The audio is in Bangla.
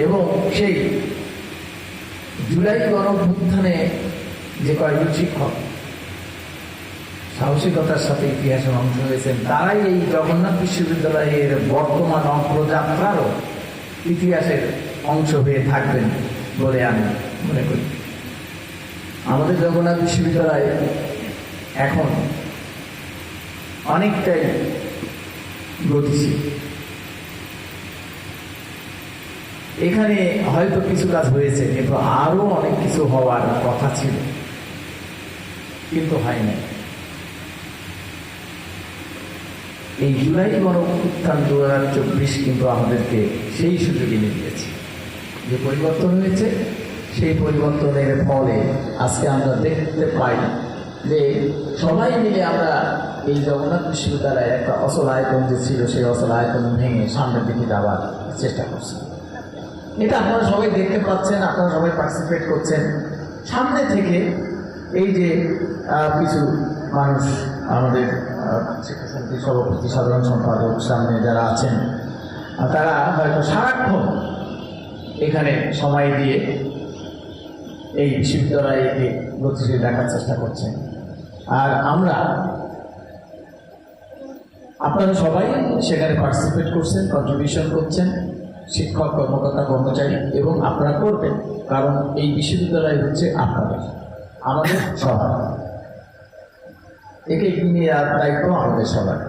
এবং সেই জুলাই গণঅভ্যুত্থানে যে কয়েকজন শিক্ষক সাহসিকতার সাথে ইতিহাসের অংশ হয়েছেন, তারাই এই জগন্নাথ বিশ্ববিদ্যালয়ের বর্তমান অগ্রযাত্রারও ইতিহাসের অংশ হয়ে থাকবেন বলে আমি মনে করি। আমাদের জগন্নাথ বিশ্ববিদ্যালয় এখন অনেকটাই গতিশীল। এখানে হয়তো কিছু কাজ হয়েছে, কিন্তু আরো অনেক কিছু হওয়ার কথা ছিল, কিন্তু হয় নাই। এই জুলাই গণঅভ্যুত্থান 2024 কিন্তু আমাদেরকে সেই সুযোগ এনে দিয়েছে। যে পরিবর্তন হয়েছে, সেই পরিবর্তনের ফলে আজকে আমরা দেখতে পাই যে সবাই মিলে আমরা এই জগন্নাথ বিশ্ববিদ্যালয়ের একটা অচল আয়তন যে ছিল, সেই অচল আয়তন ভেঙে সামনের দিকে যাওয়ার চেষ্টা করছি। এটা আপনারা সবাই দেখতে পাচ্ছেন, আপনারা সবাই পার্টিসিপেট করছেন। সামনে থেকে এই যে কিছু মানুষ, আমাদের শিক্ষা সমিতির সভাপতি, সাধারণ সম্পাদক, সামনে যারা আছেন, তারা হয়তো সারাক্ষণ এখানে সময় দিয়ে এই বিশ্ববিদ্যালয়কে গতিশীল রাখার চেষ্টা করছেন। আর আমরা, আপনারা সবাই সেখানে পার্টিসিপেট করছেন, কন্ট্রিবিউশন করছেন, শিক্ষক, কর্মকর্তা, কর্মচারী, এবং আপনারা করবেন, কারণ এই বিশ্ববিদ্যালয় হচ্ছে আপনাদের, আমাদের সবার। একে এগিয়ে নেওয়ার দায়িত্ব আমাদের সবার।